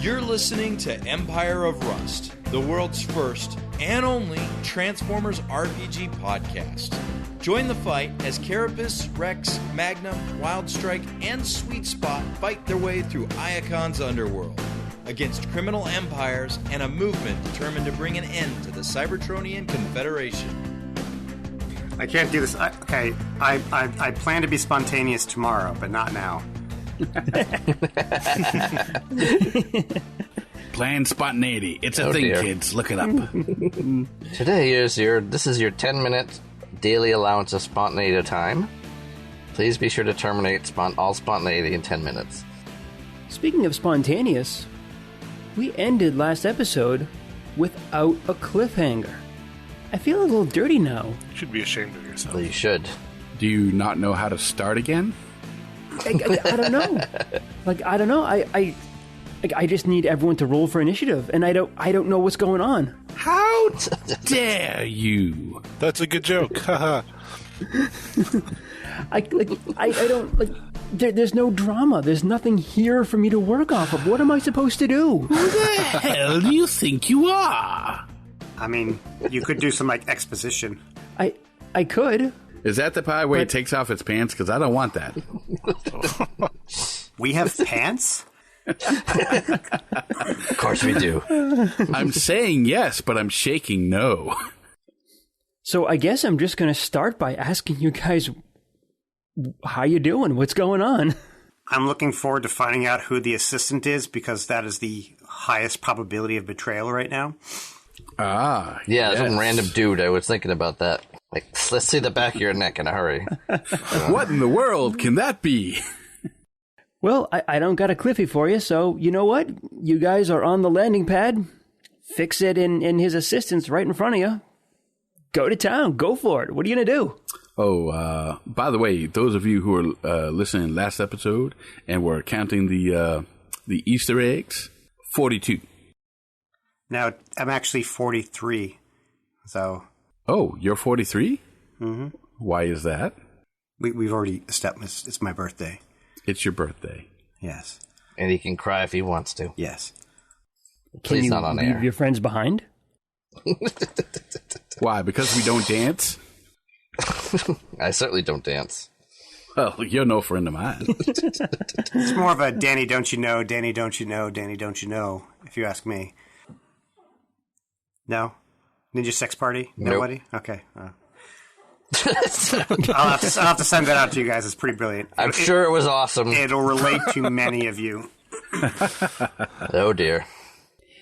You're listening to Empire of Rust, the world's first and only Transformers RPG podcast. Join the fight as Carapace, Rex, Magnum, Wildstrike, and Sweet Spot fight their way through Iacon's underworld against criminal empires and a movement determined to bring an end to the Cybertronian Confederation. I can't do this. I plan to be spontaneous tomorrow, but not now. Plan spontaneity. It's a thing, kids. Look it up. Today is your 10-minute daily allowance of spontaneity time. Please be sure to terminate all spontaneity in 10 minutes. Speaking of spontaneous, we ended last episode without a cliffhanger. I feel a little dirty now. You should be ashamed of yourself. Well, you should. Do you not know how to start again? I don't know. I don't know. I just need everyone to roll for initiative, and I don't know what's going on. How dare you? That's a good joke. Haha. I don't There's no drama. There's nothing here for me to work off of. What am I supposed to do? Who the hell do you think you are? I mean, you could do some exposition. I could. Is that the part where he takes off his pants? Because I don't want that. We have pants? Of course we do. I'm saying yes, but I'm shaking no. So I guess I'm just going to start by asking you guys, how you doing? What's going on? I'm looking forward to finding out who the assistant is, because that is the highest probability of betrayal right now. Ah, yeah, yes. Some random dude. I was thinking about that. Let's see the back of your neck in a hurry. What in the world can that be? Well, I don't got a Cliffy for you, so you know what? You guys are on the landing pad. Fix it in his assistant's right in front of you. Go to town. Go for it. What are you going to do? Oh, by the way, those of you who are listening last episode and were counting the Easter eggs, 42. Now, I'm actually 43, so... Oh, you're 43? Mm-hmm. Why is that? We've already established it's my birthday. It's your birthday. Yes. And he can cry if he wants to. Yes. Please not on air. Can you leave your friends behind? Why? Because we don't dance? I certainly don't dance. Well, you're no friend of mine. It's more of a Danny, don't you know, Danny, don't you know, Danny, don't you know, if you ask me. No? Ninja Sex Party? Nobody? Nope. Okay. I'll have to send that out to you guys. It's pretty brilliant. I'm sure it was awesome. It'll relate to many of you. Oh, dear.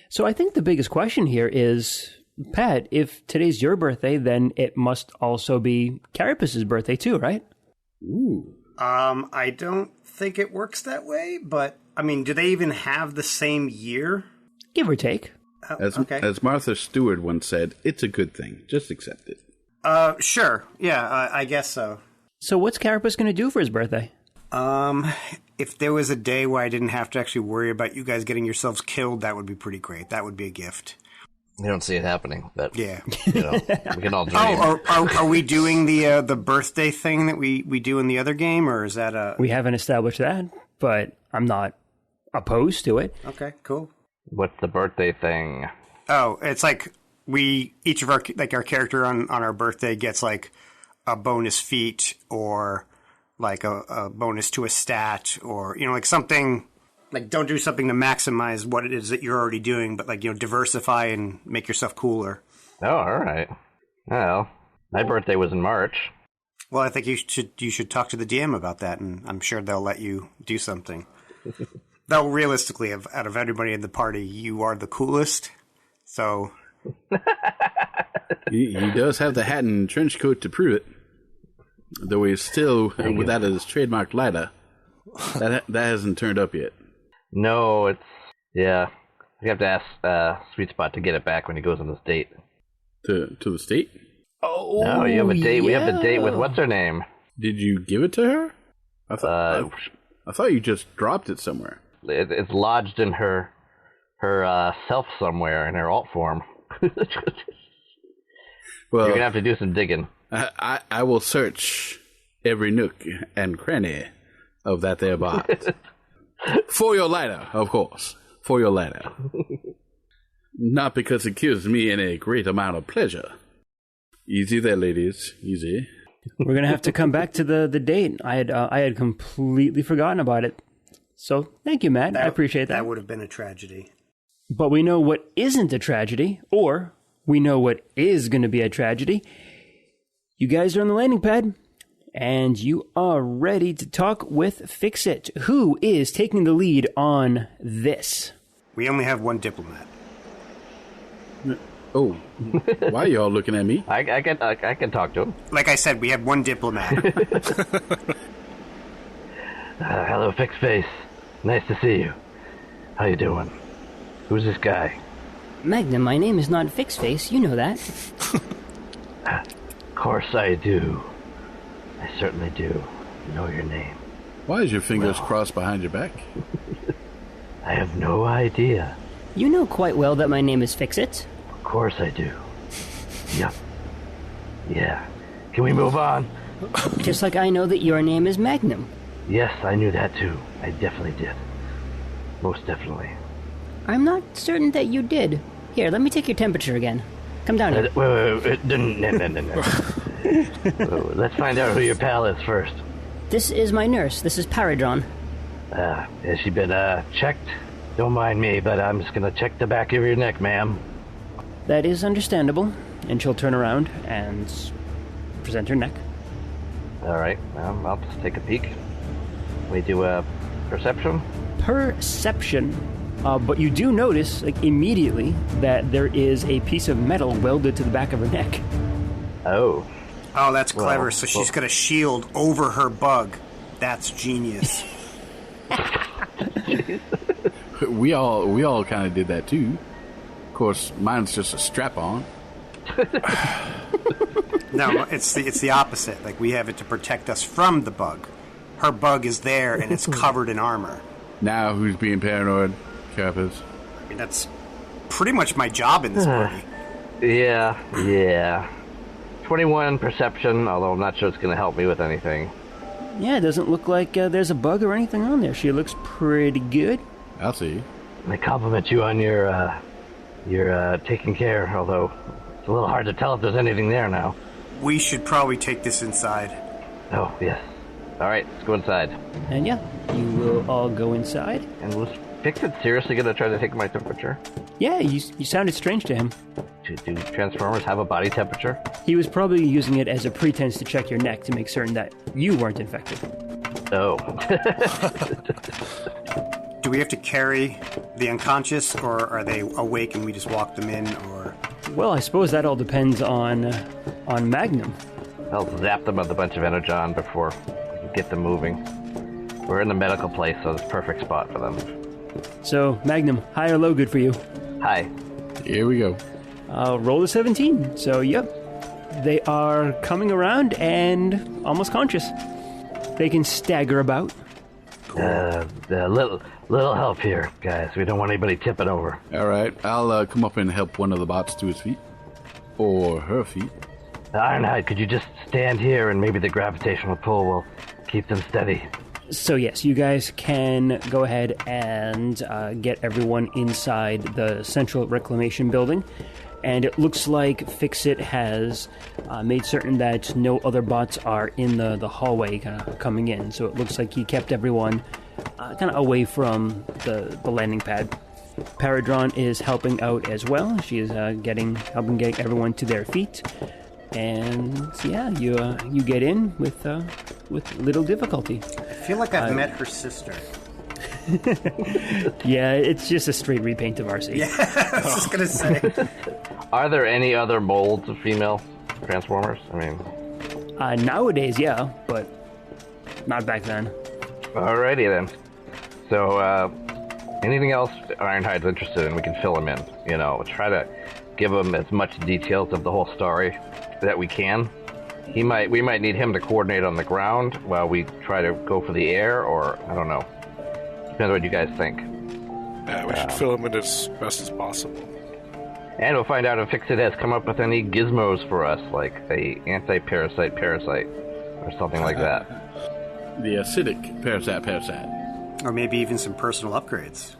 So I think the biggest question here is, Pat, if today's your birthday, then it must also be Carapace's birthday too, right? Ooh. I don't think it works that way, but, I mean, do they even have the same year? Give or take. As Martha Stewart once said, it's a good thing. Just accept it. Sure. Yeah, I guess so. So what's Carapace going to do for his birthday? If there was a day where I didn't have to actually worry about you guys getting yourselves killed, that would be pretty great. That would be a gift. You don't see it happening, but yeah, we can all dream. Are we doing the birthday thing that we do in the other game, or is that a? We haven't established that, but I'm not opposed to it. Okay, cool. What's the birthday thing? Oh, it's like each of our character on our birthday gets like a bonus feat or like a bonus to a stat, or something. Like, don't do something to maximize what it is that you're already doing, but diversify and make yourself cooler. Oh, all right. Well, my birthday was in March. Well, I think you should talk to the DM about that, and I'm sure they'll let you do something. Though, realistically, out of everybody in the party, you are the coolest, so... He does have the hat and trench coat to prove it. Though he's still without his trademark lighter. That hasn't turned up yet. No, yeah. You have to ask Sweet Spot to get it back when he goes on this date. To the state? Oh, no, you have a date. Yeah. We have the date with what's her name? Did you give it to her? I thought you just dropped it somewhere. It's lodged in her self somewhere in her alt form. Well, you're gonna have to do some digging. I will search every nook and cranny of that there box. For your lighter, of course. for your ladder. Not because it gives me any great amount of pleasure. Easy there, ladies. Easy. We're going to have to come back to the date. I had completely forgotten about it. So thank you, Matt. I appreciate that. That would have been a tragedy. But we know what isn't a tragedy, or we know what is going to be a tragedy. You guys are on the landing pad, and you are ready to talk with Fix-It. Who is taking the lead on this? We only have one diplomat. Oh, why are y'all looking at me? I can talk to him. Like I said, we have one diplomat. Hello, Fix-Face. Nice to see you. How you doing? Who's this guy? Magnum, my name is not Fix-Face. You know that. Of course I do. I certainly do. Know your name. Why is your fingers crossed behind your back? I have no idea. You know quite well that my name is Fix-It. Of course I do. Yep. Yeah. Can we move on? Just like I know that your name is Magnum. Yes, I knew that too. I definitely did. Most definitely. I'm not certain that you did. Here, let me take your temperature again. Come down here. Wait. No. Let's find out who your pal is first. This is my nurse. This is Paradron. Has she been checked? Don't mind me, but I'm just gonna check the back of your neck, ma'am. That is understandable. And she'll turn around and present her neck. All right, I'll just take a peek. We do a perception. Perception. But you do notice, like, immediately that there is a piece of metal welded to the back of her neck. Oh. Oh, that's clever. So she's got a shield over her bug. That's genius. We all kind of did that too. Of course, mine's just a strap-on. No, it's the opposite. Like, we have it to protect us from the bug. Her bug is there, and it's covered in armor. Now, who's being paranoid? Carapace. I mean, that's pretty much my job in this party. Yeah. 21 perception, although I'm not sure it's going to help me with anything. Yeah, it doesn't look like there's a bug or anything on there. She looks pretty good. I'll see. I compliment you on your taking care, although it's a little hard to tell if there's anything there now. We should probably take this inside. Oh, yes. All right, let's go inside. And yeah, you will all go inside. And was Fix-It seriously going to try to take my temperature? Yeah, you sounded strange to him. Do Transformers have a body temperature? He was probably using it as a pretense to check your neck to make certain that you weren't infected. Oh. Do we have to carry the unconscious, or are they awake and we just walk them in, or... Well, I suppose that all depends on Magnum. I'll zap them with a bunch of energon before we can get them moving. We're in the medical place, so it's a perfect spot for them. So, Magnum, high or low good for you? Hi. Here we go. Roll a 17. So, yep. They are coming around and almost conscious. They can stagger about. Little help here, guys. We don't want anybody tipping over. All right, I'll come up and help one of the bots to his feet. Or her feet. Ironhide, could you just stand here and maybe the gravitational pull will keep them steady? So yes, you guys can go ahead and get everyone inside the central reclamation building. And it looks like Fix-It has made certain that no other bots are in the hallway kind of coming in. So it looks like he kept everyone kind of away from the landing pad. Paradron is helping out as well. She is helping getting everyone to their feet. And yeah, you get in with little difficulty. I feel like I've met her sister. Yeah, it's just a straight repaint of RC. Yeah, I was just going to say. Are there any other molds of female Transformers? I mean... nowadays, yeah, but not back then. Alrighty then. So, anything else Ironhide's interested in, we can fill him in. You know, try to give him as much details of the whole story that we can. We might need him to coordinate on the ground while we try to go for the air, or I don't know. Depends what you guys think. Yeah, we should fill him in as best as possible. And we'll find out if Fix-It has come up with any gizmos for us, like a anti-parasite or something like that. The acidic parasite. Or maybe even some personal upgrades.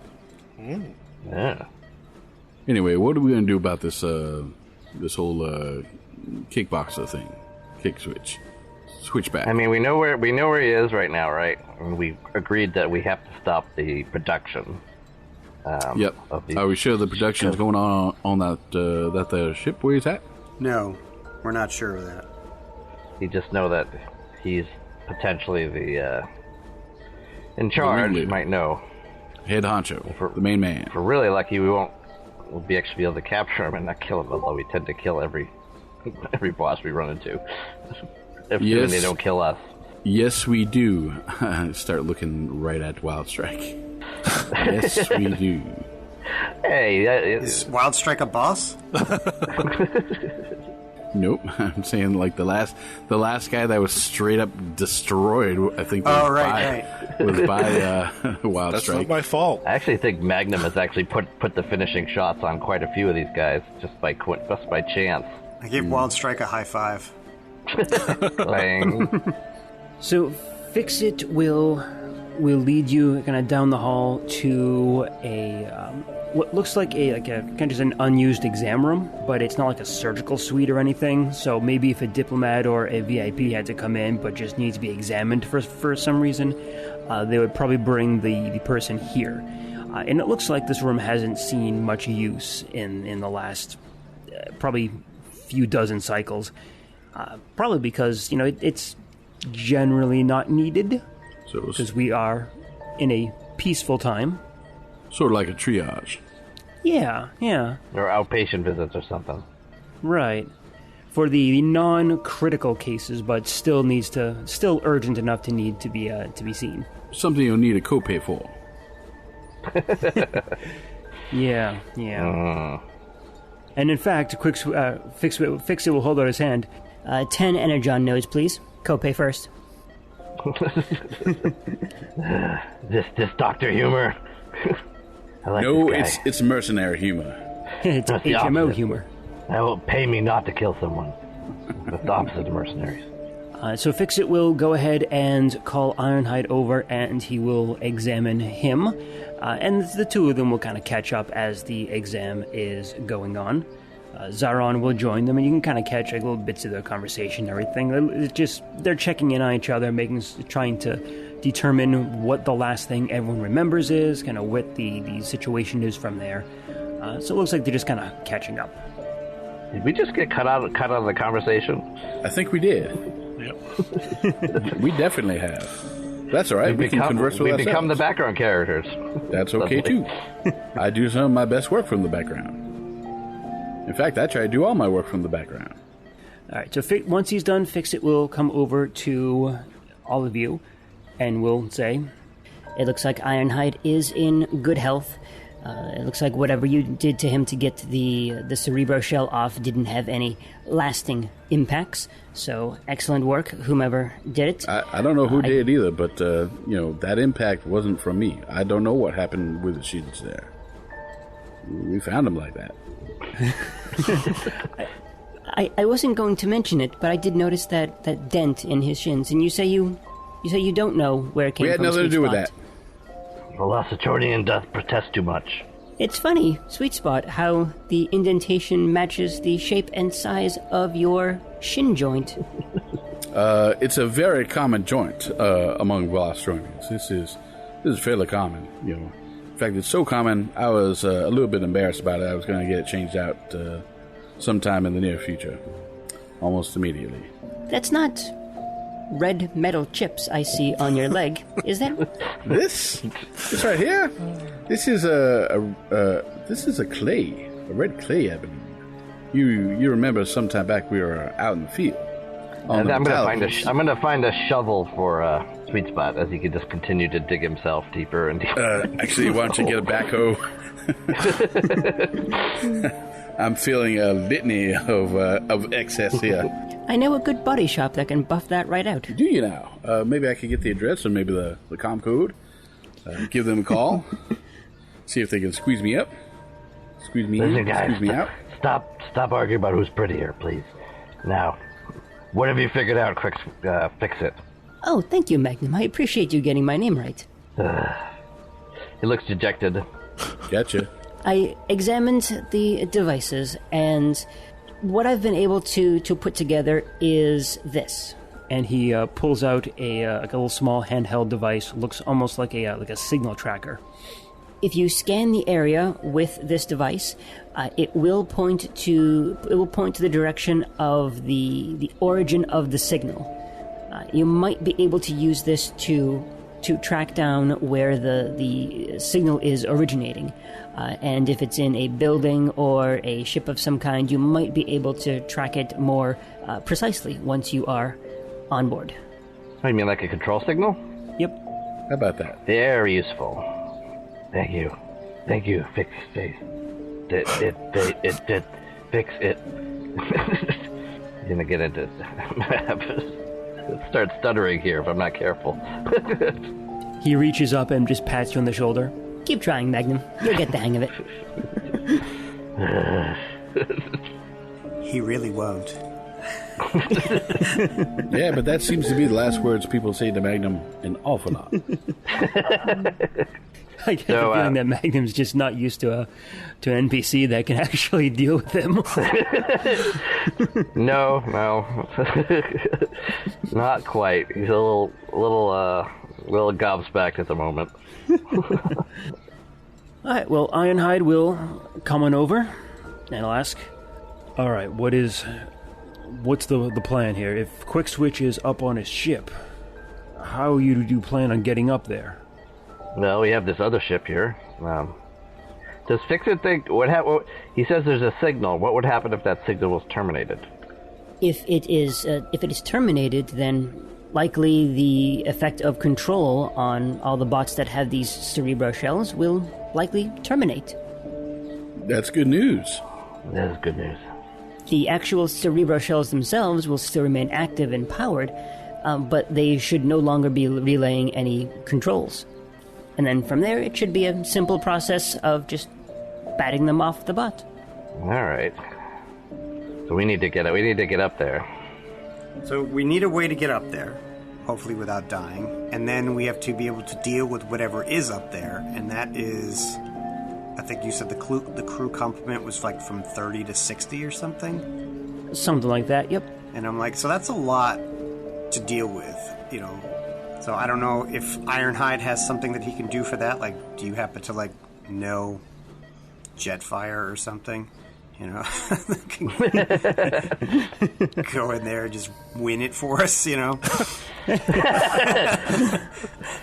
Yeah. Anyway, what are we going to do about this this whole kickboxer thing? Kick switchback. I mean, we know where he is right now, right? And we agreed that we have to stop the production. Yep. Are we sure the production is going on that the ship where he's at? No, we're not sure of that. You just know that he's potentially the in charge. You might know. Head honcho, the main man. If we're really lucky, we'll be actually able to capture him and not kill him. Although we tend to kill every boss we run into. If they don't kill us. Yes, we do. Start looking right at Wild Strike. Yes, we do. Hey, is Wild Strike a boss? Nope. I'm saying like the last guy that was straight up destroyed. I think. Was by Wild That's Strike. not my fault. I actually think Magnum has actually put the finishing shots on quite a few of these guys just by chance. I gave Wild Strike a high five. So Fix-It will lead you kind of down the hall to a what looks like a kind of just an unused exam room, but it's not like a surgical suite or anything. So maybe if a diplomat or a VIP had to come in but just needs to be examined for some reason, they would probably bring the person here. And it looks like this room hasn't seen much use in the last probably few dozen cycles. Probably because it's generally not needed, because we are in a peaceful time. Sort of like a triage. Yeah. Or outpatient visits or something. Right. For the non-critical cases, but still urgent enough to need to be seen. Something you'll need a copay for. Yeah. And in fact, Fix-It will hold out his hand. 10 Energon nodes, please. Copay first. This doctor humor. I like no, this guy. it's mercenary humor. It's HMO humor. That will pay me not to kill someone. That's the opposite of mercenaries. So Fix-It will go ahead and call Ironhide over, and he will examine him. And the two of them will kind of catch up as the exam is going on. Zaron will join them, and you can kind of catch little bits of their conversation and everything. It's just they're checking in on each other, trying to determine what the last thing everyone remembers is, kind of what the situation is from there. So it looks like they're just kind of catching up. Did we just get cut out of the conversation? I think we did. Yep. We definitely have. That's all right. We can converse with ourselves. We become the background characters. That's okay too. I do some of my best work from the background. In fact, I try to do all my work from the background. All right, so once he's done, Fix-It will come over to all of you and will say, It looks like Ironhide is in good health. It looks like whatever you did to him to get the cerebro shell off didn't have any lasting impacts. So excellent work, whomever did it. I don't know who did either, but that impact wasn't from me. I don't know what happened with the sheets there. We found him like that. I wasn't going to mention it, but I did notice that dent in his shins, and you say you don't know where it came from. We had nothing to do with that. Velocitronian doth protest too much. It's funny, Sweet Spot, how the indentation matches the shape and size of your shin joint. It's a very common joint among Velocitronians. This is fairly common, In fact, it's so common, I was a little bit embarrassed about it. I was going to get it changed out sometime in the near future. Almost immediately. That's not red metal chips I see on your leg, is that? This right here? This is a clay, a red clay, I believe. You remember sometime back we were out in the field. I'm going to find a shovel for Sweet Spot as he can just continue to dig himself deeper and deeper. Actually, why don't you get a backhoe? I'm feeling a litany of excess here. I know a good body shop that can buff that right out. Do you now? Maybe I could get the address or maybe the comm code. Give them a call. See if they can squeeze me up. Squeeze me in. Guys, squeeze me out. Stop arguing about who's prettier, please. Now, what have you figured out? Quick, fix it. Oh, thank you, Magnum. I appreciate you getting my name right. He looks dejected. Gotcha. I examined the devices, and what I've been able to put together is this. And he pulls out like a little small handheld device. Looks almost like a signal tracker. If you scan the area with this device, it will point to the direction of the origin of the signal. You might be able to use this to track down where the signal is originating. And if it's in a building or a ship of some kind, you might be able to track it more precisely once you are on board. Oh, you mean like a control signal? Yep. How about that? Very useful. Thank you. Fix it. Fix it. You're gonna get into start stuttering here if I'm not careful. He reaches up and just pats you on the shoulder. Keep trying, Magnum. You'll get the hang of it. He really won't. Yeah, but that seems to be the last words people say to Magnum an awful lot. I get the feeling that Magnum's just not used to an NPC that can actually deal with him. No. Not quite. He's a little gobsmacked at the moment. All right, well, Ironhide will come on over, and I'll ask, all right, what's the plan here? If Quick Switch is up on his ship, how do you plan on getting up there? Well, we have this other ship here. Does Fix-It think... he says there's a signal. What would happen if that signal was terminated? If it is terminated, then likely the effect of control on all the bots that have these cerebro shells will likely terminate. That's good news. That is good news. The actual cerebro shells themselves will still remain active and powered, but they should no longer be relaying any controls. And then from there, it should be a simple process of just batting them off the bot. All right. So we need to get up there. So we need a way to get up there, hopefully without dying, and then we have to be able to deal with whatever is up there, and that is, I think you said the crew complement was like from 30 to 60 or something? Something like that, yep. And I'm like, so that's a lot to deal with, you know. So I don't know if Ironhide has something that he can do for that. Like, do you happen to, like, know Jetfire or something? You know? Go in there and just win it for us, you know? Because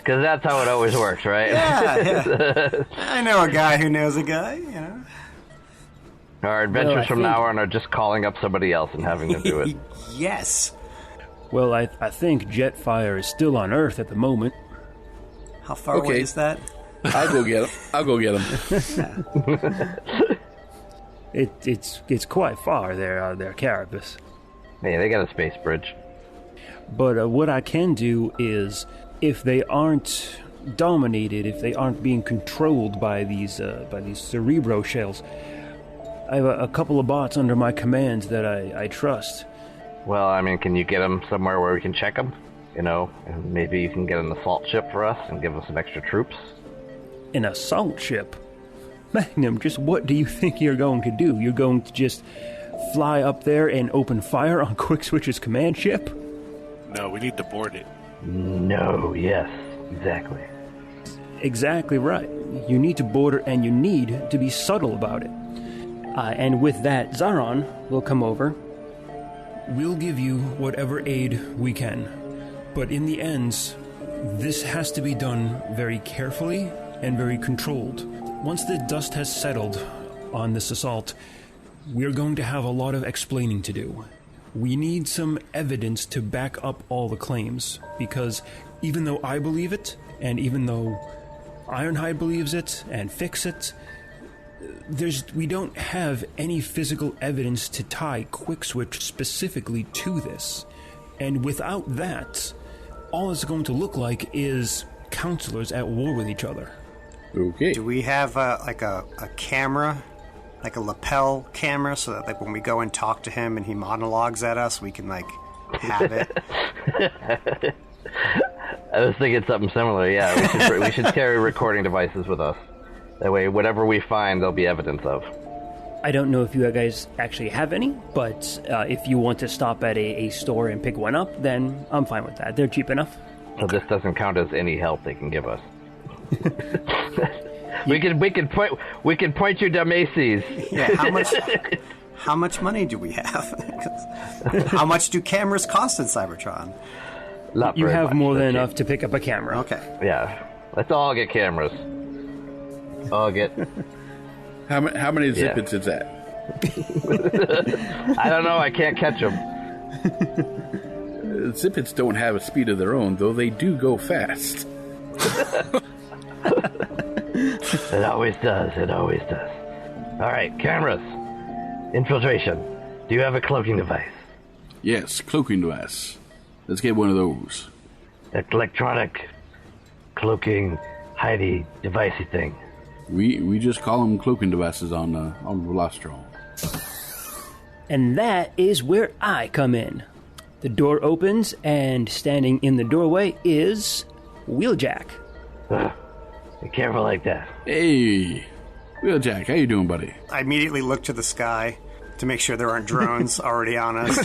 that's how it always works, right? Yeah. I know a guy who knows a guy, you know? Our adventures from now on are just calling up somebody else and having them do it. Yes. Well, I think Jetfire is still on Earth at the moment. How far away is that? I'll go get him. It's quite far there, Carapace. Hey, they got a space bridge. But what I can do is, if they aren't dominated, if they aren't being controlled by these cerebro shells, I have a couple of bots under my command that I trust. Well, I mean, can you get them somewhere where we can check them? You know, and maybe you can get an assault ship for us and give us some extra troops. An assault ship? Magnum, just what do you think you're going to do? You're going to just fly up there and open fire on Quick Switch's command ship? No, we need to board it. No, yes, exactly. Exactly right. You need to board it, and you need to be subtle about it. And with that, Zaron will come over. We'll give you whatever aid we can, but in the end, this has to be done very carefully and very controlled. Once the dust has settled on this assault, we're going to have a lot of explaining to do. We need some evidence to back up all the claims, because even though I believe it, and even though Ironhide believes it, and Fix-It, we don't have any physical evidence to tie Quick Switch specifically to this. And without that, all it's going to look like is counselors at war with each other. Okay. Do we have a camera, like a lapel camera, so that like when we go and talk to him and he monologues at us, we can like have it? I was thinking something similar. Yeah, we should carry recording devices with us. That way, whatever we find, there'll be evidence of. I don't know if you guys actually have any, but if you want to stop at a store and pick one up, then I'm fine with that. They're cheap enough. So this doesn't count as any help they can give us. we can point you to Macy's. Yeah, how much money do we have? How much do cameras cost in Cybertron? You have more than That's enough cheap. to pick up a camera. Okay. Yeah, let's all get cameras. All get. How many zippets is that? I don't know. I can't catch them. Zippets don't have a speed of their own, though they do go fast. It always does. It always does. All right, cameras. Infiltration. Do you have a cloaking device? Yes, cloaking device. Let's get one of those. Electronic cloaking hidey devicey thing. We just call them cloaking devices on Velocitron. And that is where I come in. The door opens, and standing in the doorway is Wheeljack. Be careful like that. Hey, Wheeljack, how you doing, buddy? I immediately look to the sky to make sure there aren't drones already on us.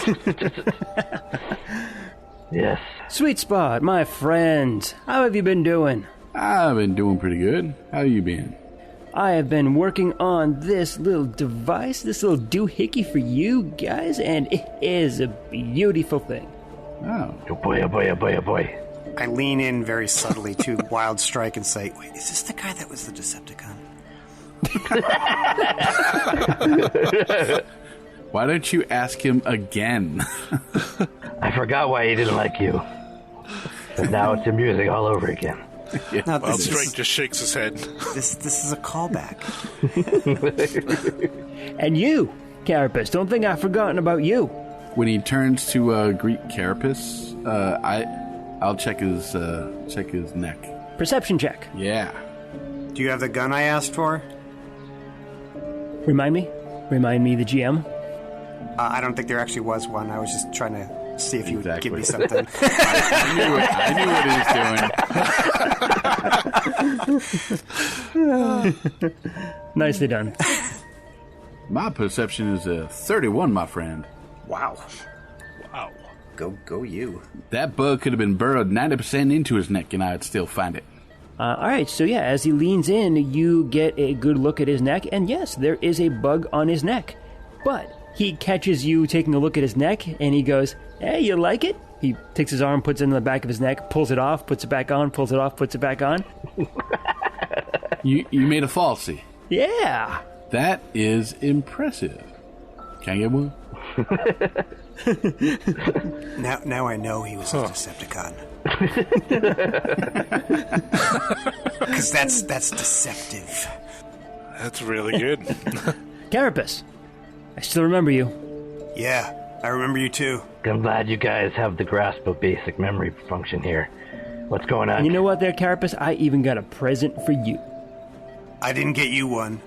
Yes. Sweet Spot, my friend. How have you been doing? I've been doing pretty good. How you been? I have been working on this little device, this little doohickey for you guys, and it is a beautiful thing. Oh. Oh boy, oh boy, oh boy, oh boy. I lean in very subtly to Wild Strike and say, wait, is this the guy that was the Decepticon? Why don't you ask him again? I forgot why he didn't like you. But now it's amusing all over again. No, Wild this Strike is, just shakes his head. this is a callback. And you, Carapace, don't think I've forgotten about you. When he turns to greet Carapace, I'll check his neck. Perception check. Yeah. Do you have the gun I asked for? Remind me, the GM. I don't think there actually was one. I was just trying to see if you would give me Exactly. something. I knew what he was doing. Nicely done. My perception is a 31, my friend. Wow. Wow. Go you. That bug could have been burrowed 90% into his neck, and I'd still find it. All right, so yeah, as he leans in, you get a good look at his neck, and yes, there is a bug on his neck. But he catches you taking a look at his neck, and he goes, hey, you like it? He takes his arm, puts it in the back of his neck, pulls it off, puts it back on, pulls it off, puts it back on. You made a falsie. Yeah. That is impressive. Can I get one? Now I know he was a Decepticon. Because that's deceptive. That's really good. Carapace, I still remember you. Yeah, I remember you too. I'm glad you guys have the grasp of basic memory function here. What's going on? And you know what there, Carapace? I even got a present for you. I didn't get you one.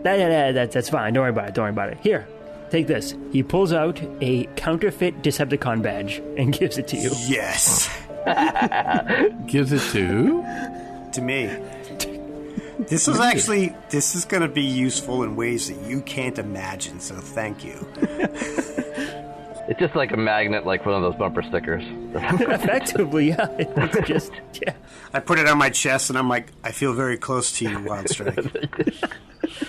That's fine. Don't worry about it. Here, take this. He pulls out a counterfeit Decepticon badge and gives it to you. Yes. Gives it to who? To me. This is going to be useful in ways that you can't imagine, so thank you. It's just like a magnet, like one of those bumper stickers. Effectively, yeah. It's just, yeah. I put it on my chest, and I'm like, I feel very close to you, Wild Strike.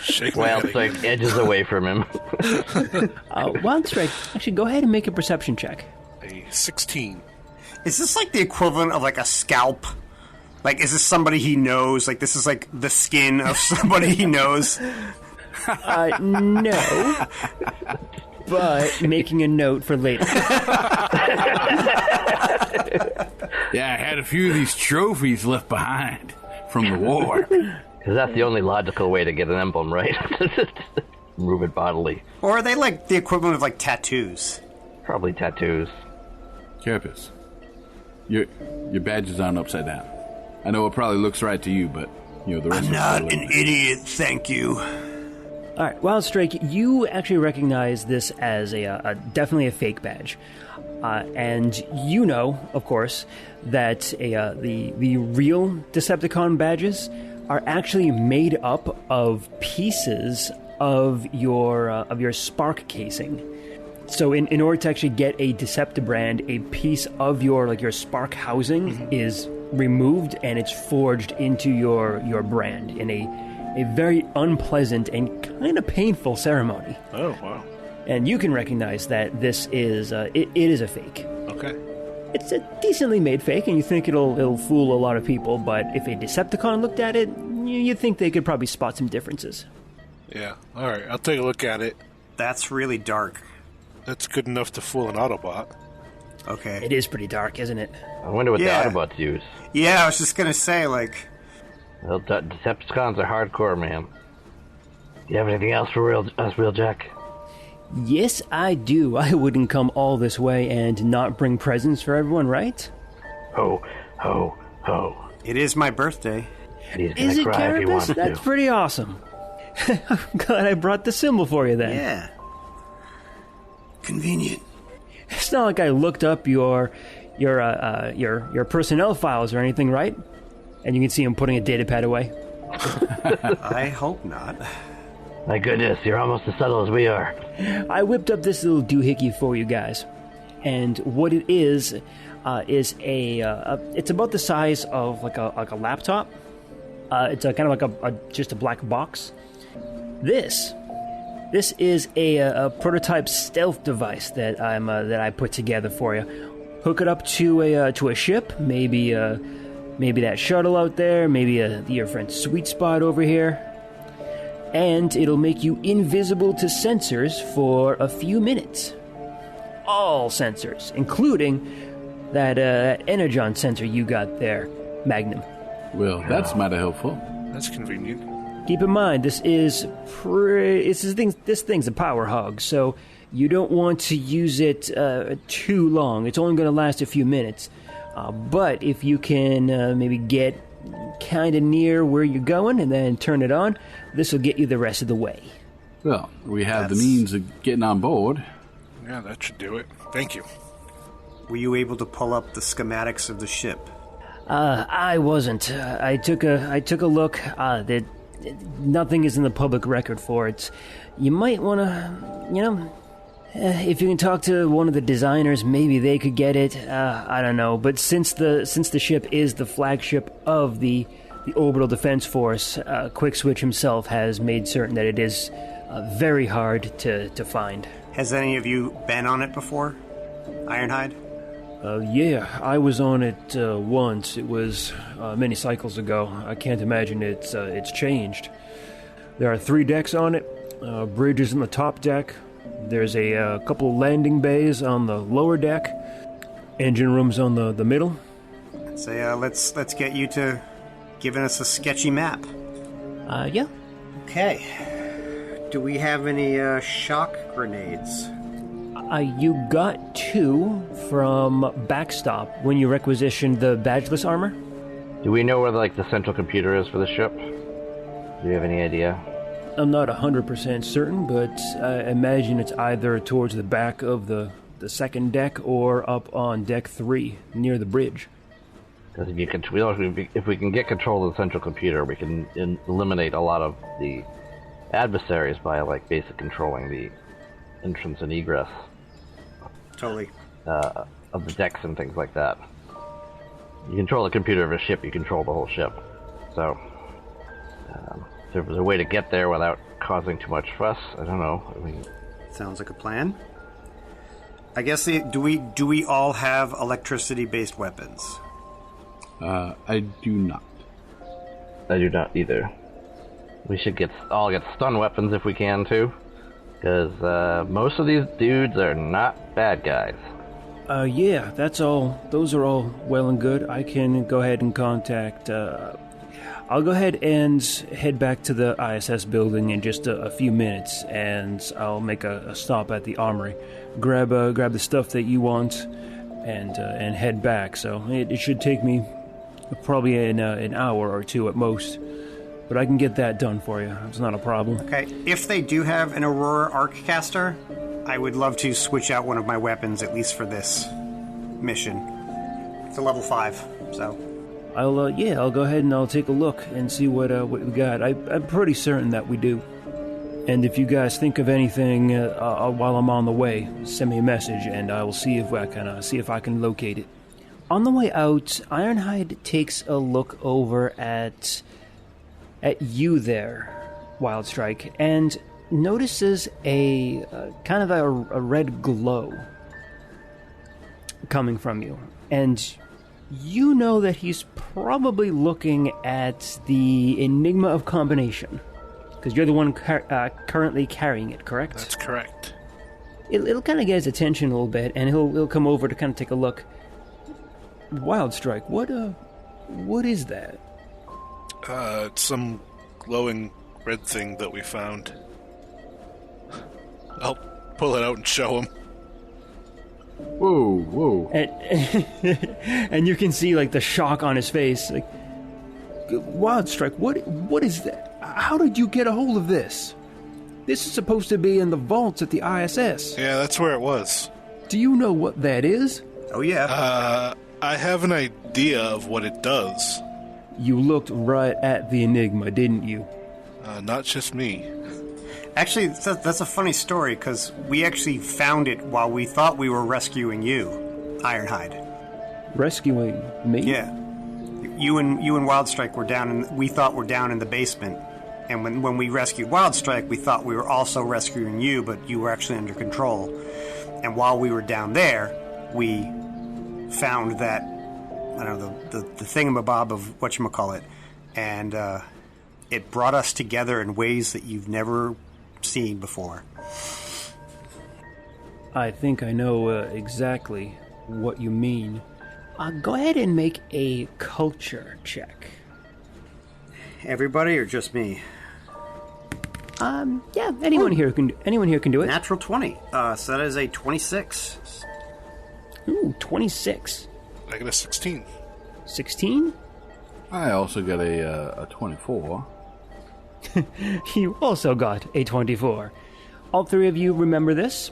Shake my Wild head Strike again. edges away from him. Wild Strike, actually, go ahead and make a perception check. A 16. Is this like the equivalent of like a scalp? Like, is this somebody he knows? Like, this is like the skin of somebody he knows? No. But making a note for later. Yeah, I had a few of these trophies left behind from the war. Because that's the only logical way to get an emblem, right? Move it bodily. Or are they like the equivalent of like tattoos? Probably tattoos. Carapace, your badge is on upside down. I know it probably looks right to you, but the rest I'm of us not are an idiot, thank you. All right, Wild Strike, you actually recognize this as a definitely a fake badge. And you know, of course, that the real Decepticon badges are actually made up of pieces of your spark casing. So in order to actually get a Deceptibrand, a piece of your spark housing is removed and it's forged into your brand in a very unpleasant and kind of painful ceremony. Oh, wow. And you can recognize that this is it is a fake. Okay. It's a decently made fake, and you think it'll fool a lot of people. But if a Decepticon looked at it, you think they could probably spot some differences. Yeah. All right. I'll take a look at it. That's really dark. That's good enough to fool an Autobot. Okay. It is pretty dark, isn't it? I wonder what Yeah. the Autobots use. Yeah, I was just gonna say, like, Well, Decepticons are hardcore, man. Do you have anything else for us, Wheeljack? Yes, I do. I wouldn't come all this way and not bring presents for everyone, right? Ho, ho, ho. it is my birthday. He's gonna Is it, cry if he wants Carapace? That's to. pretty awesome. I'm glad I brought the symbol for you then. Yeah. Convenient. It's not like I looked up your personnel files or anything, right? And you can see him putting a data pad away. I hope not. My goodness, you're almost as subtle as we are. I whipped up this little doohickey for you guys, and what it is it's about the size of like a laptop. It's kind of like just a black box. This is a prototype stealth device that I put together for you. Hook it up to a ship, maybe that shuttle out there, maybe your friend's sweet spot over here, and it'll make you invisible to sensors for a few minutes. All sensors, including that Energon sensor you got there, Magnum. Well, that's mighty helpful. That's convenient. Keep in mind, this thing's a power hog, so you don't want to use it too long. It's only going to last a few minutes. But if you can maybe get kind of near where you're going and then turn it on, this will get you the rest of the way. Well, we have the means of getting on board. Yeah, that should do it. Thank you. Were you able to pull up the schematics of the ship? I wasn't. I took a look. Nothing is in the public record for it. You might want to, if you can talk to one of the designers, maybe they could get it. I don't know. But since the ship is the flagship of the Orbital Defense Force, Quick Switch himself has made certain that it is very hard to find. Has any of you been on it before? Ironhide? Yeah, I was on it once. It was many cycles ago. I can't imagine it's changed. There are 3 decks on it. Bridge is in the top deck. There's a couple of landing bays on the lower deck. Engine rooms on the middle. Say, let's get you to giving us a sketchy map. Yeah. Okay. Do we have any shock grenades? You got 2 from Backstop when you requisitioned the badgeless armor. Do we know where the central computer is for the ship? Do you have any idea? I'm not 100% certain, but I imagine it's either towards the back of the second deck or up on deck 3 near the bridge. Because if we can get control of the central computer, we can eliminate a lot of the adversaries by basic controlling the entrance and egress. Totally. Of the decks and things like that. You control the computer of a ship, you control the whole ship. So, if there was a way to get there without causing too much fuss, I don't know. Sounds like a plan. I guess do we all have electricity-based weapons? I do not. I do not either. We should all get stun weapons if we can too. Because most of these dudes are not bad guys. Yeah, that's all. Those are all well and good. I can go ahead and contact... I'll go ahead and head back to the ISS building in just a few minutes, and I'll make a stop at the armory. Grab the stuff that you want, and head back. So it should take me probably an hour or 2 at most. But I can get that done for you. It's not a problem. Okay, if they do have an Aurora Arccaster, I would love to switch out one of my weapons, at least for this mission. It's a level 5, so... I'll go ahead and I'll take a look and see what we got. I'm pretty certain that we do. And if you guys think of anything while I'm on the way, send me a message, and I will see if I can locate it. On the way out, Ironhide takes a look over at you there, Wildstrike, and notices a kind of a red glow coming from you, and you know that he's probably looking at the Enigma of Combination, because you're the one currently carrying it, correct? That's correct. It'll kind of get his attention a little bit, and he'll come over to kind of take a look. Wildstrike, what is that? It's some glowing red thing that we found. I'll pull it out and show him. Whoa. And you can see, like, the shock on his face. Like, Wildstrike, what is that? How did you get a hold of this? This is supposed to be in the vaults at the ISS. Yeah, that's where it was. Do you know what that is? Oh, yeah. I have an idea of what it does. You looked right at the Enigma, didn't you? Not just me. Actually, that's a funny story, because we actually found it while we thought we were rescuing you, Ironhide. Rescuing me? Yeah. You and Wildstrike were we thought were down in the basement. And when we rescued Wildstrike, we thought we were also rescuing you, but you were actually under control. And while we were down there, we found that, I don't know, the thingamabob of whatchamacallit, and it brought us together in ways that you've never seen before. I think I know exactly what you mean. Go ahead and make a culture check. Everybody or just me? Yeah, anyone here can do it. Natural 20. So that is a 26. Ooh, 26. I got a 16. 16? I also got a 24. You also got a 24. All three of you remember this.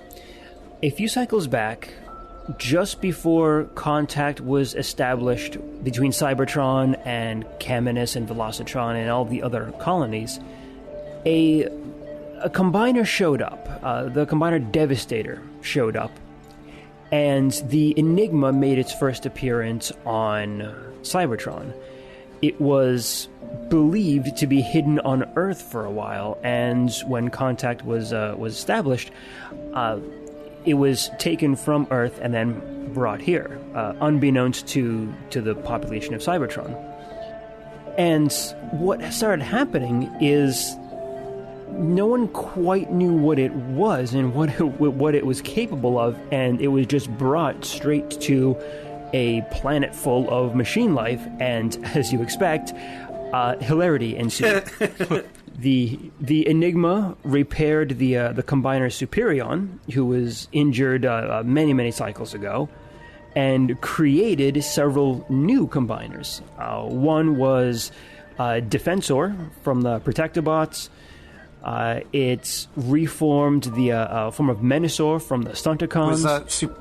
A few cycles back, just before contact was established between Cybertron and Caminus and Velocitron and all the other colonies, a combiner showed up. The combiner Devastator showed up, and the Enigma made its first appearance on Cybertron. It was believed to be hidden on Earth for a while, and when contact was established, it was taken from Earth and then brought here, unbeknownst to the population of Cybertron. And what started happening is no one quite knew what it was and what it was capable of, and it was just brought straight to a planet full of machine life, and as you expect, hilarity ensued. The Enigma repaired the combiner Superion, who was injured many cycles ago, and created several new combiners. One was Defensor from the Protectobots. It reformed the form of Menasor from the Stunticons.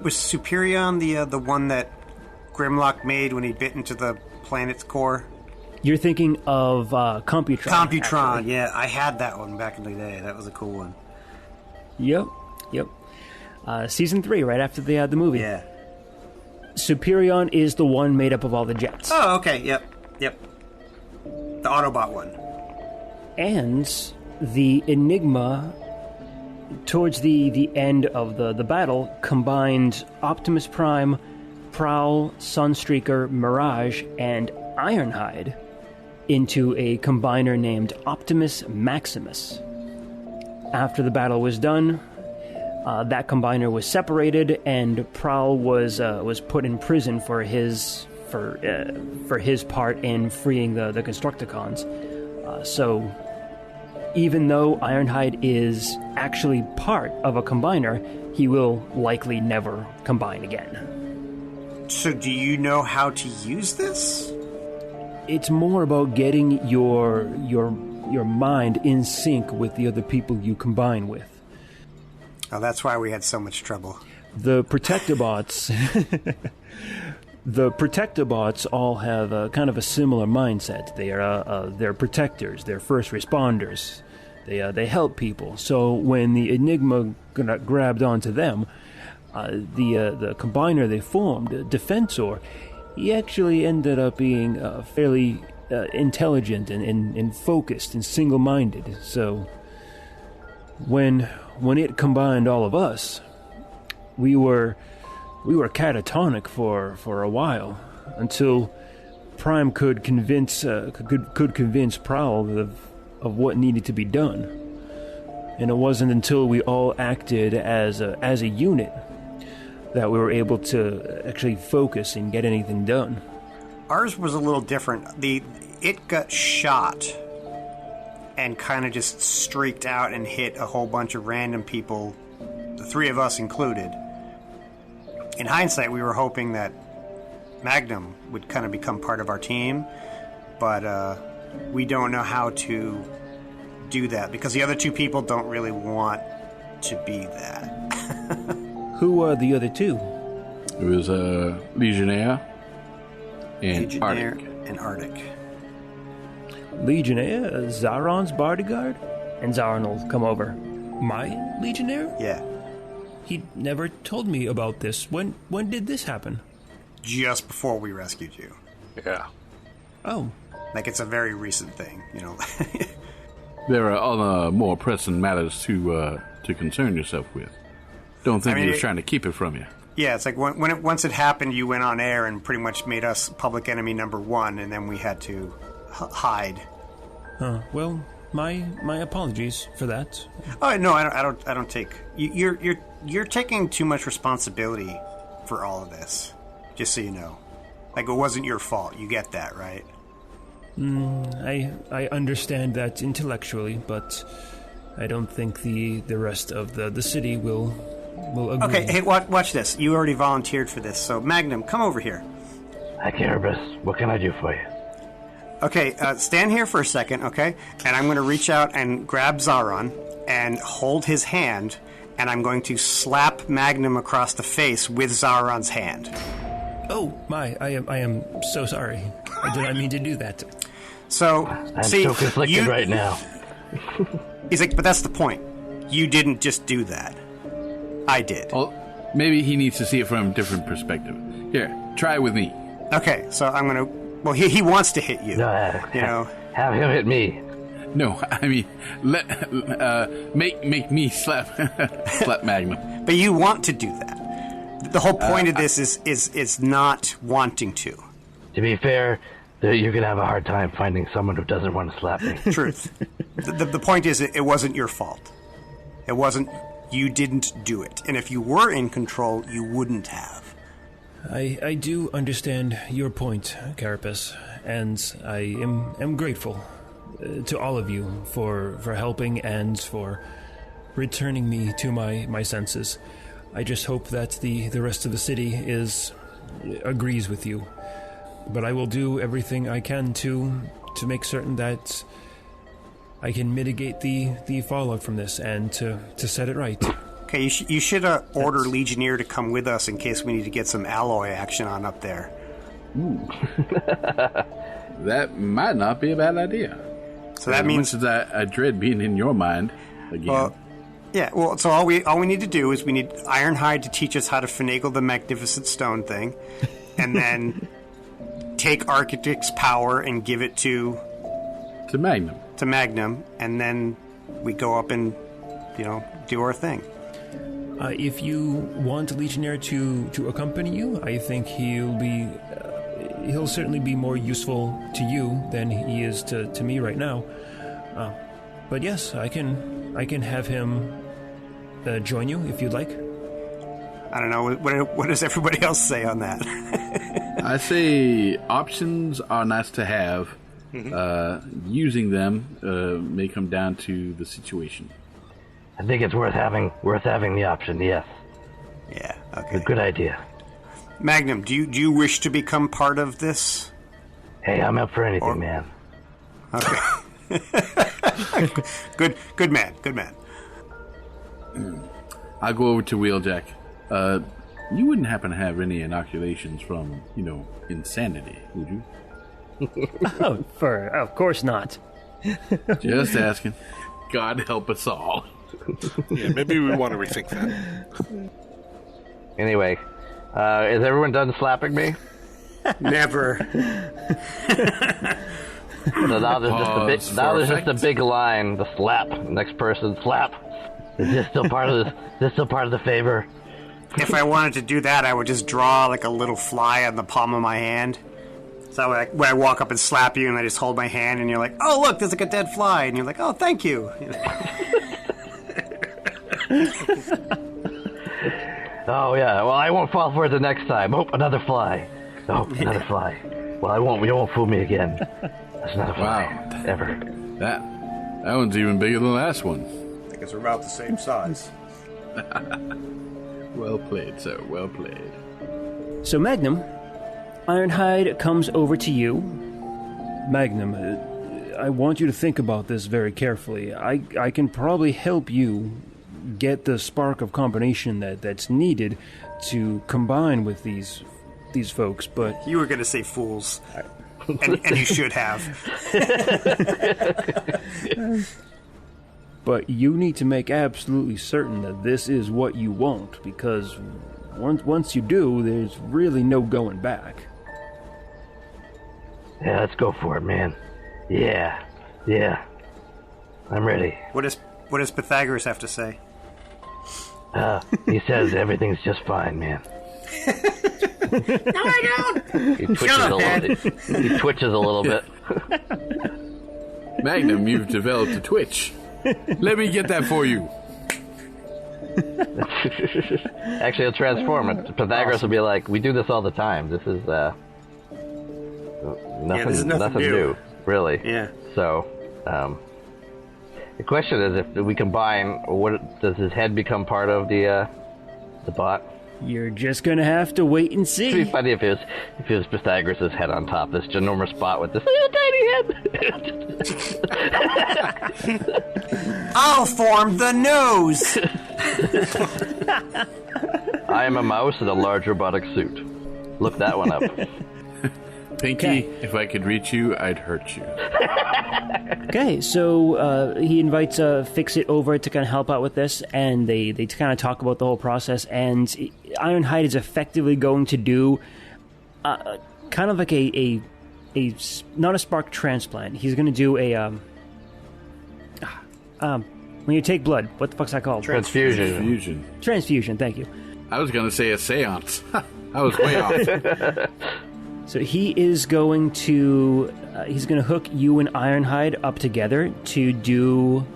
Was Superion the one that Grimlock made when he bit into the planet's core? You're thinking of Computron. Computron, actually. Yeah. I had that one back in the day. That was a cool one. Yep. Season 3, right after the movie. Yeah. Superion is the one made up of all the jets. Oh, okay. Yep. The Autobot one. And the Enigma, towards the end of the battle, combined Optimus Prime, Prowl, Sunstreaker, Mirage, and Ironhide into a combiner named Optimus Maximus. After the battle was done, that combiner was separated, and Prowl was put in prison for his part in freeing the Constructicons. So, even though Ironhide is actually part of a combiner, he will likely never combine again. So, do you know how to use this? It's more about getting your mind in sync with the other people you combine with. Oh, that's why we had so much trouble. The Protectobots The Protectobots all have a kind of a similar mindset. They're protectors. They're first responders. They help people. So when the Enigma grabbed onto them, the combiner they formed, Defensor, he actually ended up being fairly intelligent and focused and single-minded. So when it combined all of us, we were catatonic for a while until Prime could convince Prowl of what needed to be done. And it wasn't until we all acted as a unit that we were able to actually focus and get anything done. Ours was a little different. It got shot and kind of just streaked out and hit a whole bunch of random people, the three of us included. In hindsight, we were hoping that Magnum would kind of become part of our team, but we don't know how to do that because the other two people don't really want to be that. Who are the other two? It was Legionnaire and Arctic. Legionnaire, Zaron's bodyguard? And Zaron will come over. My Legionnaire? Yeah. He never told me about this. When did this happen? Just before we rescued you. Yeah. Oh. Like, it's a very recent thing, you know. There are other more pressing matters to concern yourself with. Don't think he was trying to keep it from you. Yeah, it's like once it happened, you went on air and pretty much made us public enemy number one, and then we had to hide. Well, my apologies for that. Oh no, I don't take. You're taking too much responsibility for all of this. Just so you know, like, it wasn't your fault. You get that, right? I understand that intellectually, but I don't think the rest of the city will agree. Okay, hey, watch this. You already volunteered for this, so Magnum, come over here. Hi, Carabas. What can I do for you? Okay, stand here for a second, okay? And I'm going to reach out and grab Zaron and hold his hand, and I'm going to slap Magnum across the face with Zaron's hand. Oh, I am so sorry. I did not mean to do that. So, I'm so conflicted right now. He's like, but that's the point. You didn't just do that. I did. Well, maybe he needs to see it from a different perspective. Here, try it with me. Okay, so I'm going to... Well, he wants to hit you. No, you know? Have him hit me. No, I mean, make me slap Magnum. But you want to do that. The whole point of this is not wanting to. To be fair, you're going to have a hard time finding someone who doesn't want to slap me. Truth. The point is, it wasn't your fault. It wasn't... You didn't do it. And if you were in control, you wouldn't have. I do understand your point, Carapace, and I am grateful to all of you for helping and for returning me to my senses. I just hope that the rest of the city agrees with you. But I will do everything I can to make certain that I can mitigate the fallout from this and to set it right. Okay, you should order Legionnaire to come with us in case we need to get some alloy action on up there. Ooh. That might not be a bad idea. So that means that I dread being in your mind again. Well, yeah. Well, so all we need to do is we need Ironhide to teach us how to finagle the Magnificent Stone thing, and then take Architect's power and give it to Magnum. To Magnum, and then we go up and do our thing. If you want Legionnaire to accompany you, I think he'll certainly be more useful to you than he is to me right now. But yes, I can have him join you if you'd like. I don't know. What does everybody else say on that? I say options are nice to have. Mm-hmm. Using them may come down to the situation. I think it's worth having the option. Yes. Yeah. Okay. A good idea. Magnum, do you wish to become part of this? Hey, I'm up for anything, man. Okay. Good man. I'll go over to Wheeljack. You wouldn't happen to have any inoculations from, insanity, would you? Of course not. Just asking. God help us all. Yeah, maybe we want to rethink that. Anyway, is everyone done slapping me? Never. So now there's just a big line. The slap. Next person, slap. Is this still part of this? Is this still part of the favor? If I wanted to do that, I would just draw like a little fly on the palm of my hand. So when I walk up and slap you, and I just hold my hand, and you're like, "Oh, look, there's like a dead fly," and you're like, "Oh, thank you." Oh yeah. Well, I won't fall for it the next time. Oh, another fly. Oh, another fly. Well, I won't. You won't fool me again. That's not a fly ever. That one's even bigger than the last one. I think it's about the same size. Well played, sir. Well played. So Magnum, Ironhide comes over to you. Magnum, I want you to think about this very carefully. I can probably help you get the spark of combination that's needed to combine with these folks, but... You were going to say fools. And you should have. But you need to make absolutely certain that this is what you want, because once you do, there's really no going back. Yeah, let's go for it, man. Yeah. I'm ready. What does Pythagoras have to say? He says everything's just fine, man. No, I don't! He twitches a little bit. Magnum, you've developed a twitch. Let me get that for you. Actually, he'll transform it. Pythagoras will be like, "We do this all the time. This is nothing new, really." Yeah. So, the question is, if we combine, does his head become part of the bot? You're just gonna have to wait and see. It'd be funny if it was Pythagoras' head on top, this ginormous bot with this tiny head. I'll form the nose! I am a mouse in a large robotic suit. Look that one up. Pinky, if I could reach you, I'd hurt you. Okay, so he invites Fix-It over to kind of help out with this, and they kind of talk about the whole process, and Ironhide is effectively going to do kind of like a not a spark transplant. He's going to do a when you take blood, what the fuck's that called? Transfusion. Transfusion, thank you. I was going to say a seance. I was way off. So he is going to hook you and Ironhide up together to do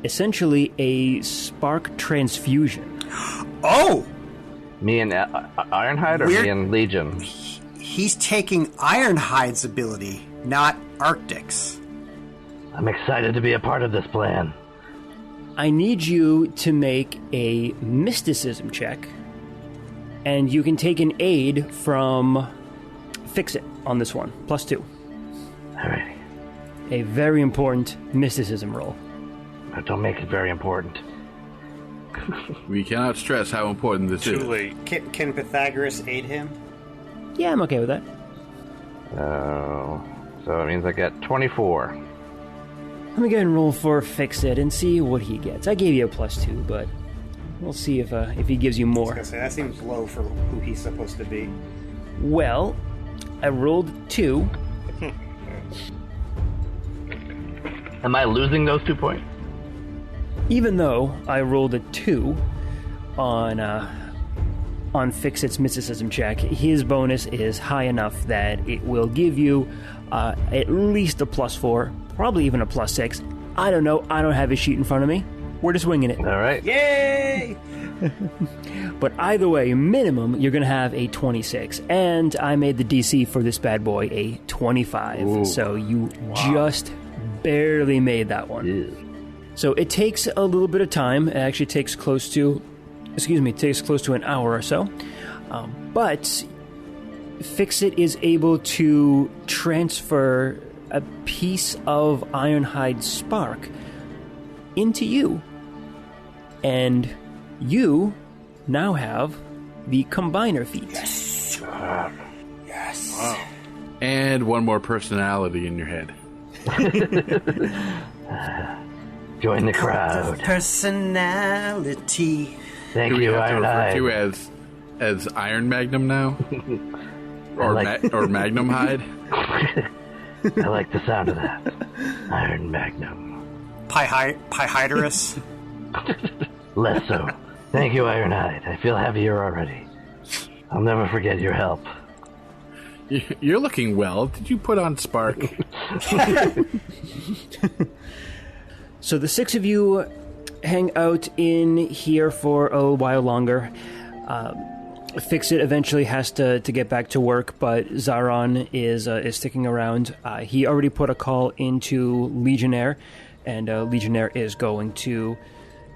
essentially a spark transfusion. Oh! Me and Ironhide, or me and Legion? He's taking Ironhide's ability, not Arctic's. I'm excited to be a part of this plan. I need you to make a mysticism check, and you can take an aid from Fix-It on this one, +2. Alright. A very important mysticism roll. Don't make it very important. We cannot stress how important this is. Too late. Can Pythagoras aid him? Yeah, I'm okay with that. So it means I get 24. Let me go ahead and roll for Fix-It and see what he gets. I gave you a +2, but we'll see if he gives you more. I was gonna say, that seems low for who he's supposed to be. Well, I rolled 2. Am I losing those 2 points? Even though I rolled a 2 on Fix-It's mysticism check, his bonus is high enough that it will give you at least a +4, probably even a +6. I don't know. I don't have his sheet in front of me. We're just winging it. All right. Yay! But either way, minimum, you're going to have a 26. And I made the DC for this bad boy a 25. Ooh. So you just barely made that one. Ew. So it takes a little bit of time. It actually takes close to an hour or so. But Fix-It is able to transfer a piece of Ironhide's spark into you. And you now have the Combiner feat. Yes. Wow. And one more personality in your head. Join the crowd. Personality. Thank Do we you, have to refer to Ironhide. as Iron Magnum now? Or, like- or Magnum Hide? I like the sound of that. Iron Magnum. Piehiderus. Less so. Thank you, Ironhide. I feel heavier already. I'll never forget your help. You're looking well. Did you put on Spark? So the six of you hang out in here for a while longer. Fix-It eventually has to get back to work, but Zaron is sticking around. He already put a call into Legionnaire, and Legionnaire is going to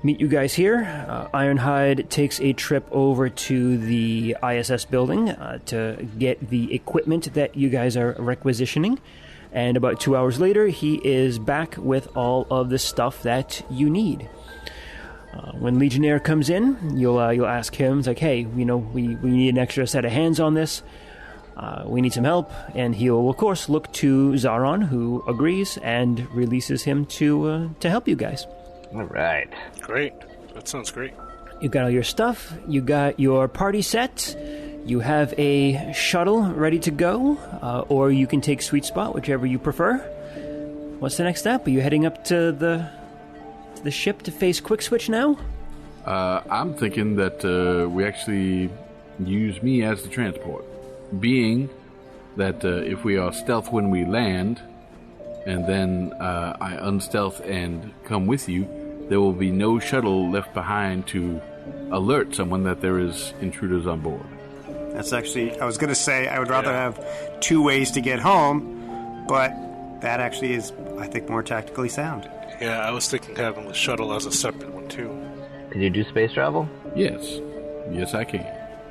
meet you guys here. Ironhide takes a trip over to the ISS building to get the equipment that you guys are requisitioning. And about 2 hours later, he is back with all of the stuff that you need. When Legionnaire comes in, you'll ask him, it's like, hey, we need an extra set of hands on this. We need some help. And he'll, of course, look to Zaron, who agrees and releases him to help you guys. All right. Great. That sounds great. You got all your stuff. You got your party set. You have a shuttle ready to go, or you can take Sweet Spot, whichever you prefer. What's the next step? Are you heading up to the ship to face Quick Switch now? I'm thinking that we actually use me as the transport. Being that if we are stealth when we land, and then I unstealth and come with you, there will be no shuttle left behind to alert someone that there is intruders on board. That's actually, I was going to say, I would rather have two ways to get home, but that actually is, I think, more tactically sound. Yeah, I was thinking having the shuttle as a separate one, too. Can you do space travel? Yes. Yes, I can.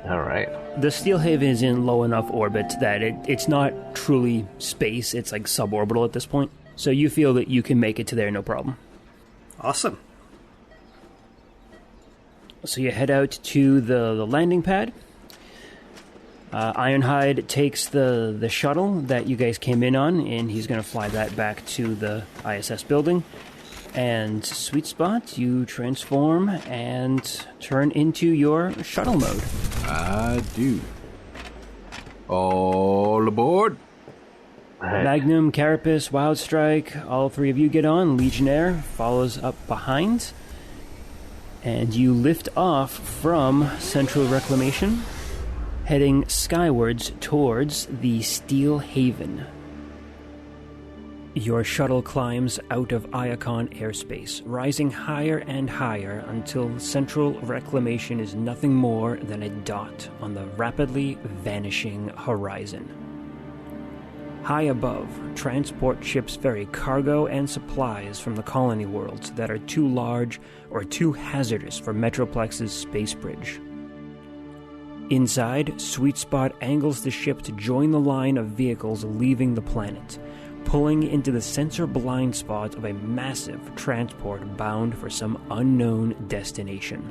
All right. The Steel Haven is in low enough orbit that it's not truly space, it's like suborbital at this point. So you feel that you can make it to there no problem. Awesome. So you head out to the landing pad. Ironhide takes the shuttle that you guys came in on, and he's going to fly that back to the ISS building. And Sweet Spot, you transform and turn into your shuttle mode. I do. All aboard. Right. Magnum, Carapace, Wildstrike, all three of you get on. Legionnaire follows up behind. And you lift off from Central Reclamation, heading skywards towards the Steel Haven. Your shuttle climbs out of Iacon airspace, rising higher and higher until Central Reclamation is nothing more than a dot on the rapidly vanishing horizon. High above, transport ships ferry cargo and supplies from the colony worlds that are too large or too hazardous for Metroplex's space bridge. Inside, Sweet Spot angles the ship to join the line of vehicles leaving the planet, pulling into the sensor blind spot of a massive transport bound for some unknown destination.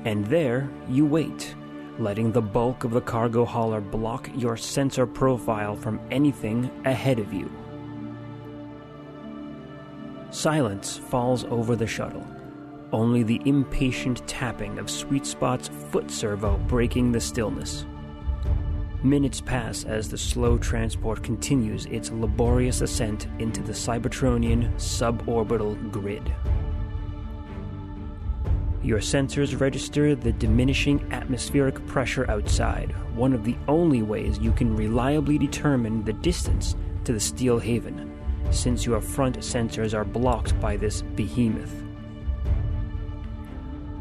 And there you wait, letting the bulk of the cargo hauler block your sensor profile from anything ahead of you. Silence falls over the shuttle, only the impatient tapping of Sweet Spot's foot servo breaking the stillness. Minutes pass as the slow transport continues its laborious ascent into the Cybertronian suborbital grid. Your sensors register the diminishing atmospheric pressure outside, one of the only ways you can reliably determine the distance to the Steel Haven, since your front sensors are blocked by this behemoth.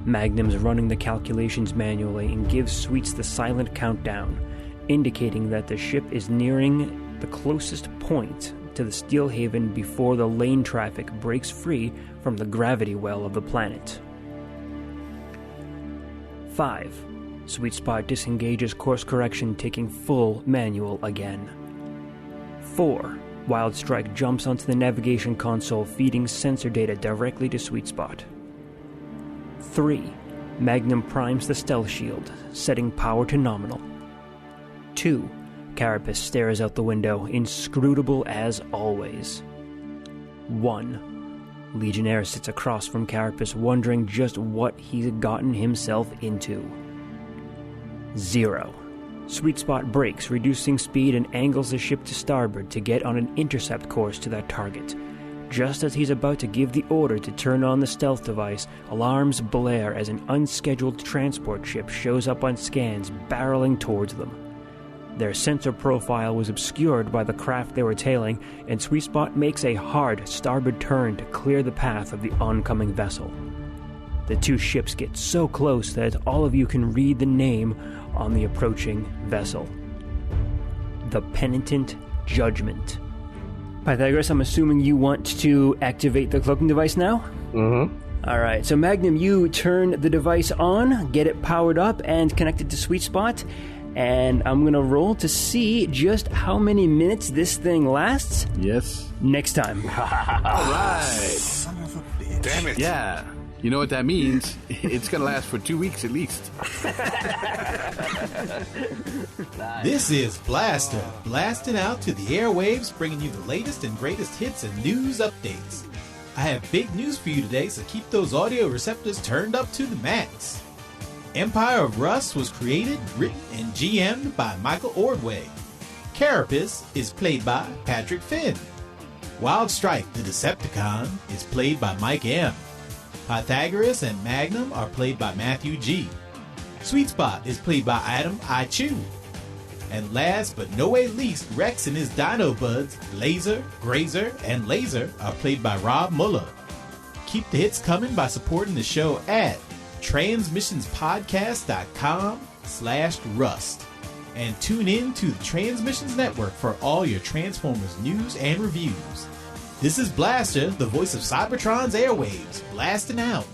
Magnum's running the calculations manually and gives Sweets the silent countdown, indicating that the ship is nearing the closest point to the Steel Haven before the lane traffic breaks free from the gravity well of the planet. 5. Sweet Spot disengages course correction, taking full manual again. 4. Wildstrike jumps onto the navigation console, feeding sensor data directly to Sweet Spot. 3. Magnum primes the stealth shield, setting power to nominal. 2. Carapace stares out the window, inscrutable as always. 1. Legionnaire sits across from Carapace, wondering just what he's gotten himself into. 0. Sweet Spot brakes, reducing speed and angles the ship to starboard to get on an intercept course to that target. Just as he's about to give the order to turn on the stealth device, alarms blare as an unscheduled transport ship shows up on scans, barreling towards them. Their sensor profile was obscured by the craft they were tailing, and Sweet Spot makes a hard starboard turn to clear the path of the oncoming vessel. The two ships get so close that all of you can read the name on the approaching vessel. The Penitent Judgment. Pythagoras, I'm assuming you want to activate the cloaking device now? Mm-hmm. Alright, so Magnum, you turn the device on, get it powered up and connected to Sweet Spot, and I'm going to roll to see just how many minutes this thing lasts. Yes. Next time. All right. Son of a bitch. Damn it. Yeah. You know what that means? It's going to last for 2 weeks at least. This is Blaster, blasting out to the airwaves, bringing you the latest and greatest hits and news updates. I have big news for you today, so keep those audio receptors turned up to the max. Empire of Rust was created, written, and GM'd by Michael Ordway. Carapace is played by Patrick Finn. Wild Strike, the Decepticon, is played by Mike M. Pythagoras and Magnum are played by Matthew G. Sweet Spot is played by Adam I. Chu. And last but no way least, Rex and his Dino Buds, Laser, Grazer, and Laser are played by Rob Muller. Keep the hits coming by supporting the show at transmissionspodcast.com/rust. And tune in to the Transmissions Network for all your Transformers news and reviews. This is Blaster, the voice of Cybertron's airwaves, blasting out.